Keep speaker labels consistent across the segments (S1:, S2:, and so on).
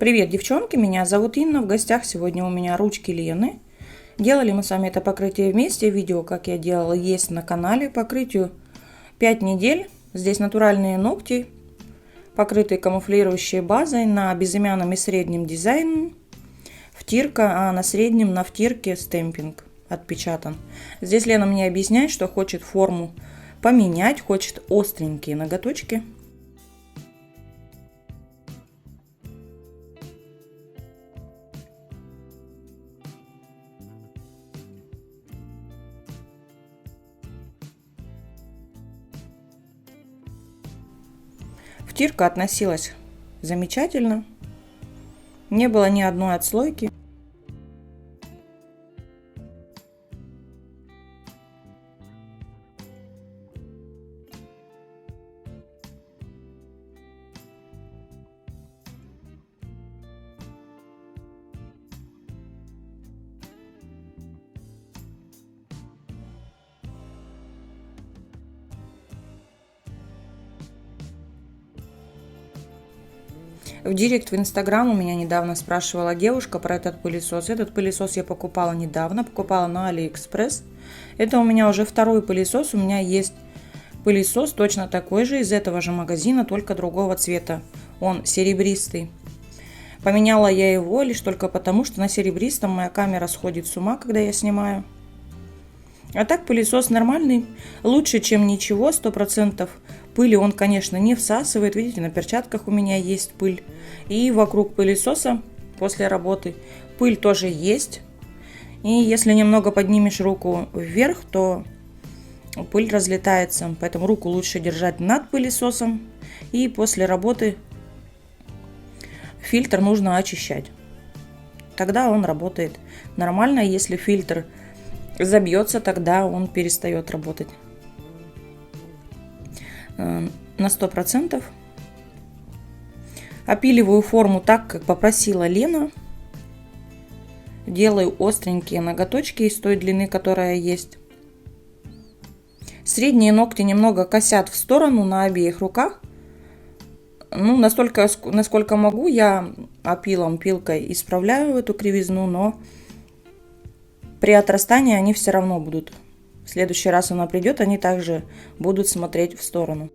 S1: Привет, девчонки, меня зовут Инна, в гостях сегодня у меня ручки Лены. Делали мы с вами это покрытие вместе, видео, как я делала, есть на канале. Покрытию 5 недель, здесь натуральные ногти, покрытые камуфлирующей базой на безымянном и среднем дизайне. Втирка, а на среднем на втирке стемпинг отпечатан. Здесь Лена мне объясняет, что хочет форму поменять, хочет остренькие ноготочки. Втирка относилась замечательно, не было ни одной отслойки. В директ в Инстаграм у меня недавно спрашивала девушка про этот пылесос. Этот пылесос я покупала недавно, покупала на Алиэкспресс. Это у меня уже второй пылесос. У меня есть пылесос точно такой же из этого же магазина, только другого цвета. Он серебристый. Поменяла я его лишь только потому, что на серебристом моя камера сходит с ума, когда я снимаю. А так пылесос нормальный, лучше, чем ничего, 100%. Пыли он, конечно, не всасывает. Видите, на перчатках у меня есть пыль. И вокруг пылесоса после работы пыль тоже есть. И если немного поднимешь руку вверх, то пыль разлетается. Поэтому руку лучше держать над пылесосом. И после работы фильтр нужно очищать. Тогда он работает нормально. Если фильтр забьется, тогда он перестает работать. На 100%. Опиливаю форму так, как попросила Лена. Делаю остренькие ноготочки из той длины, которая есть. Средние ногти немного косят в сторону на обеих руках. Ну, настолько, насколько могу, я опилом, пилкой исправляю эту кривизну, но при отрастании они все равно будут. В следующий раз она придет, они также будут смотреть в сторону.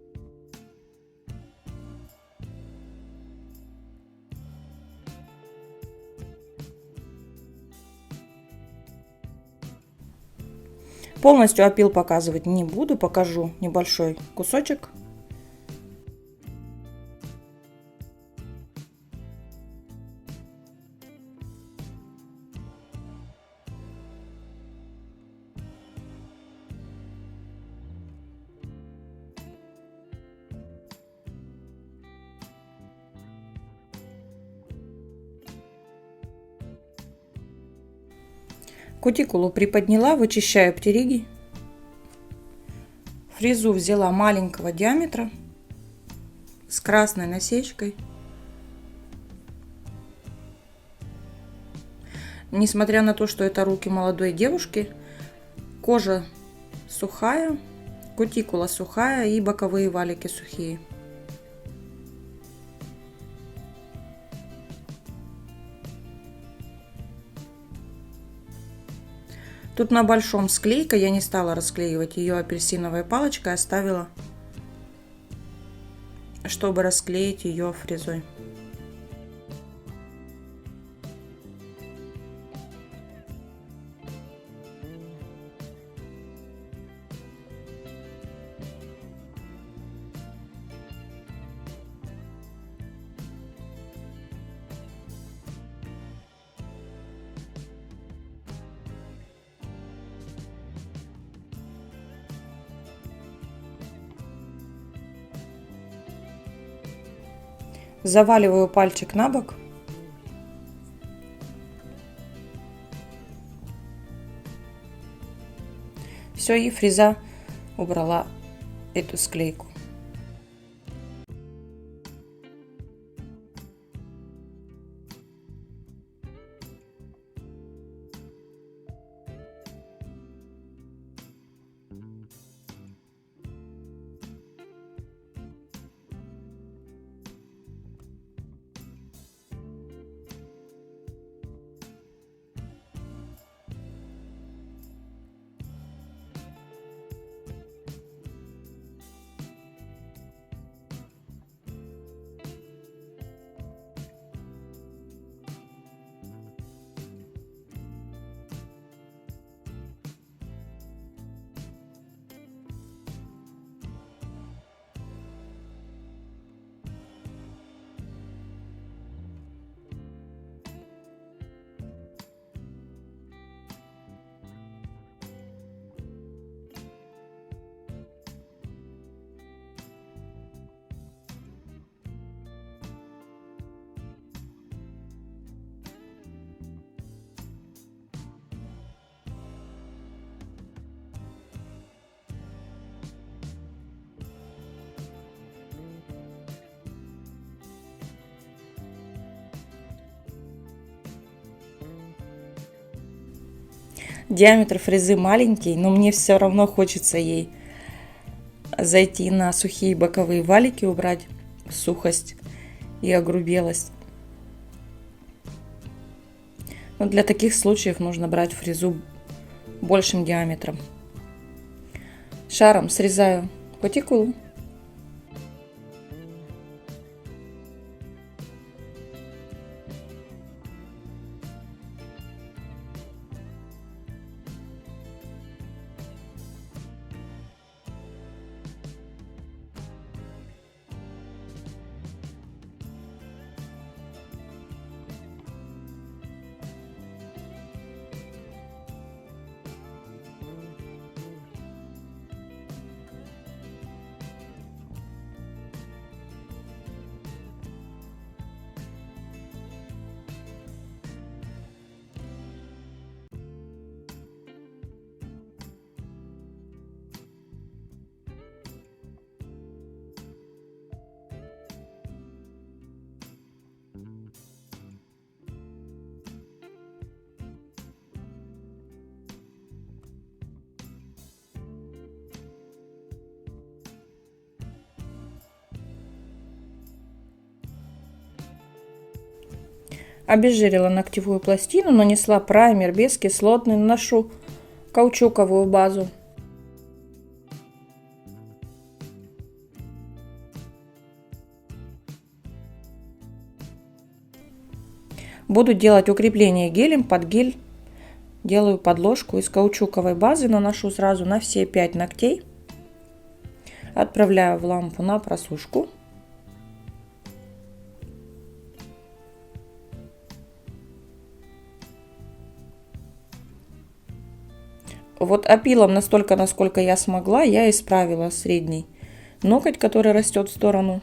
S1: Полностью опил показывать не буду, покажу небольшой кусочек. Кутикулу приподняла, вычищаю птериги. Фрезу взяла маленького диаметра с красной насечкой. Несмотря на то, что это руки молодой девушки, кожа сухая, кутикула сухая и боковые валики сухие. Тут на большом склейка, я не стала расклеивать ее апельсиновой палочкой, оставила, чтобы расклеить ее фрезой. Заваливаю пальчик на бок. Все, и фреза убрала эту склейку. Диаметр фрезы маленький, но мне все равно хочется ей зайти на сухие боковые валики, убрать сухость и огрубелость. Но для таких случаев нужно брать фрезу большим диаметром. Шаром срезаю кутикулу. Обезжирила ногтевую пластину, нанесла праймер бескислотный, наношу каучуковую базу. Буду делать укрепление гелем. Под гель делаю подложку из каучуковой базы, наношу сразу на все 5 ногтей. Отправляю в лампу на просушку. Вот опилом настолько, насколько я смогла, я исправила средний ноготь, который растет в сторону.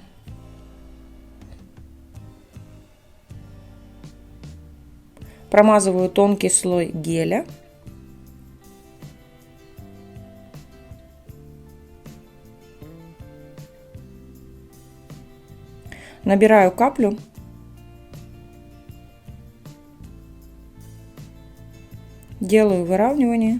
S1: Промазываю тонкий слой геля. Набираю каплю. Делаю выравнивание.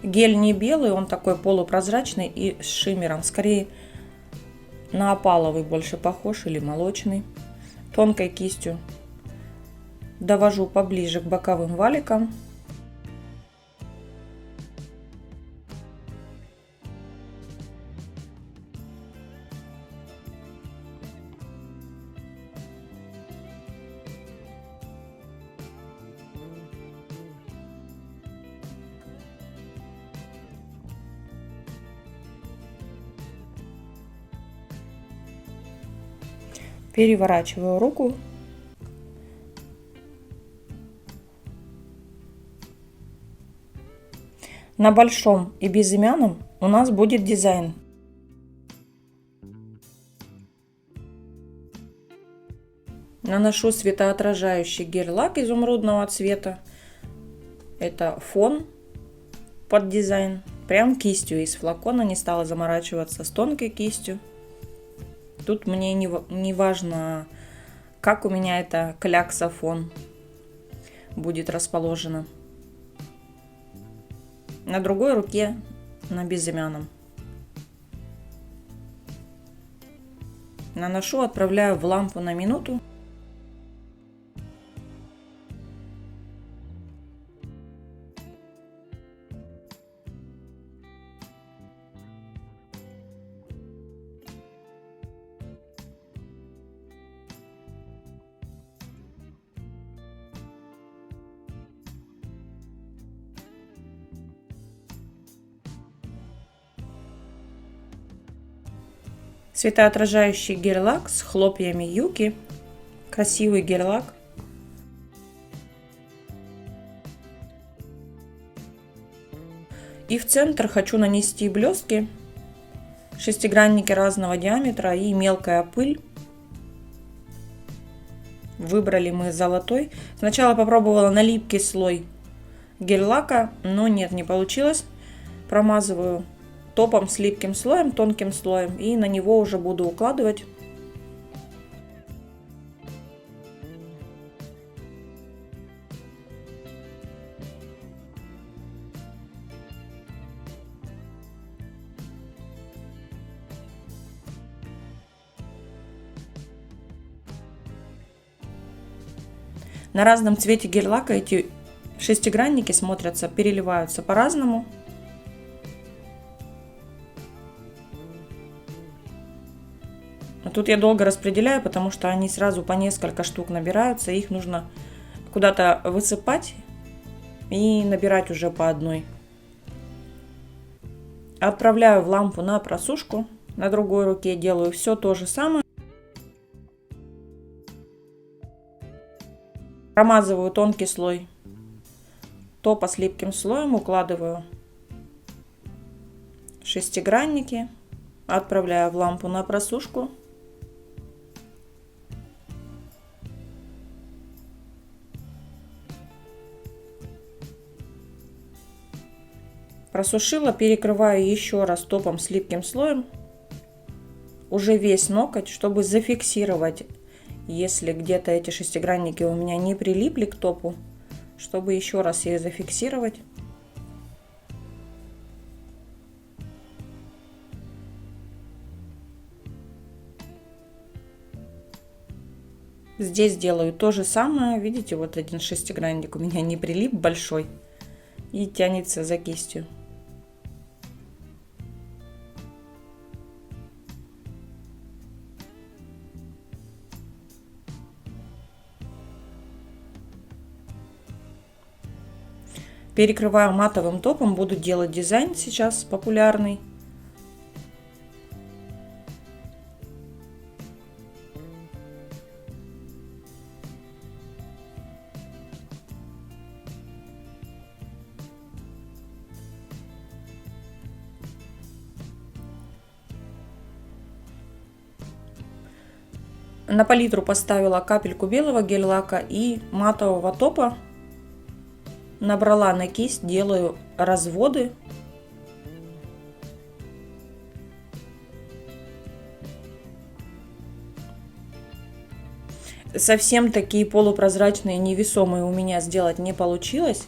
S1: Гель не белый, он такой полупрозрачный и с шиммером. Скорее на опаловый больше похож или молочный. Тонкой кистью довожу поближе к боковым валикам. Переворачиваю руку. На большом и безымянном у нас будет дизайн. Наношу светоотражающий гель-лак изумрудного цвета. Это фон под дизайн. Прям кистью из флакона, не стала заморачиваться с тонкой кистью. Тут мне не важно, как у меня эта клякса фон будет расположена. На другой руке, на безымянном. Наношу, отправляю в лампу на минуту. Светоотражающий гель-лак с хлопьями юки. Красивый гель-лак. И в центр хочу нанести блестки, шестигранники разного диаметра и мелкая пыль. Выбрали мы золотой. Сначала попробовала на липкий слой гель-лака, но нет, не получилось. Промазываю топом с липким слоем, тонким слоем, и на него уже буду укладывать. На разном цвете гель-лака эти шестигранники смотрятся, переливаются по-разному. Тут я долго распределяю, потому что они сразу по несколько штук набираются. Их нужно куда-то высыпать и набирать уже по одной. Отправляю в лампу на просушку. На другой руке делаю все то же самое. Промазываю тонкий слой топа с липким слоем, укладываю шестигранники, отправляю в лампу на просушку. Просушила, перекрываю еще раз топом с липким слоем, уже весь ноготь, чтобы зафиксировать, если где-то эти шестигранники у меня не прилипли к топу, чтобы еще раз их зафиксировать. Здесь делаю то же самое. Видите, вот один шестигранник у меня не прилип большой и тянется за кистью. Перекрываю матовым топом, буду делать дизайн сейчас популярный. На палитру поставила капельку белого гель-лака и матового топа. Набрала на кисть, делаю разводы. Совсем такие полупрозрачные, невесомые у меня сделать не получилось.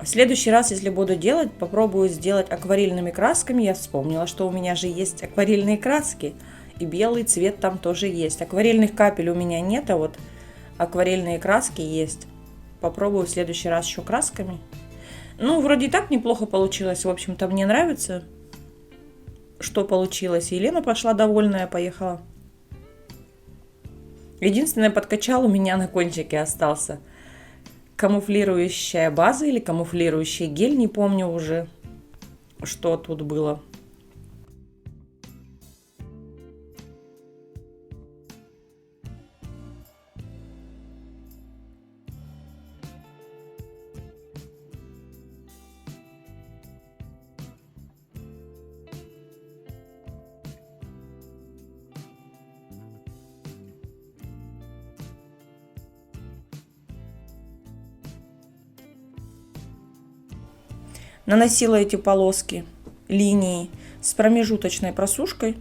S1: В следующий раз, если буду делать, попробую сделать акварельными красками. Я вспомнила, что у меня же есть акварельные краски. И белый цвет там тоже есть. Акварельных капель у меня нет, а вот акварельные краски есть. Попробую в следующий раз еще красками. Ну, вроде и так неплохо получилось. В общем-то, мне нравится, что получилось. Елена пошла довольная, поехала. Единственное, подкачал у меня на кончике остался. Камуфлирующая база или камуфлирующий гель, не помню уже, что тут было. Наносила эти полоски, линии с промежуточной просушкой.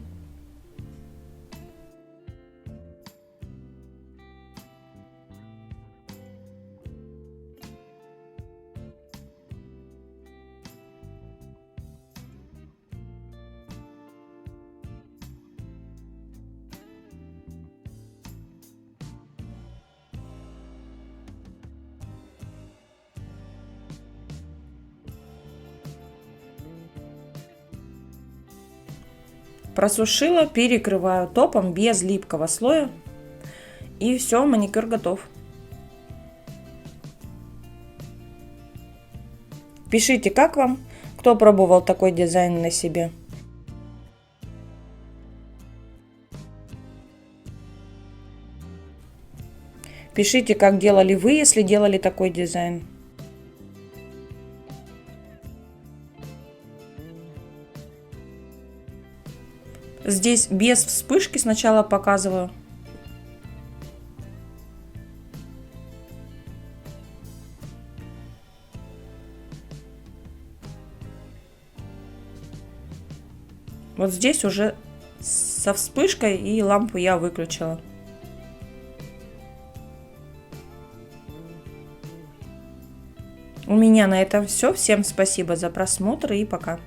S1: Просушила, перекрываю топом без липкого слоя. И все, маникюр готов. Пишите, как вам, кто пробовал такой дизайн на себе. Пишите, как делали вы, если делали такой дизайн. Здесь без вспышки сначала показываю. Вот здесь уже со вспышкой, и лампу я выключила. У меня на этом все. Всем спасибо за просмотр и пока.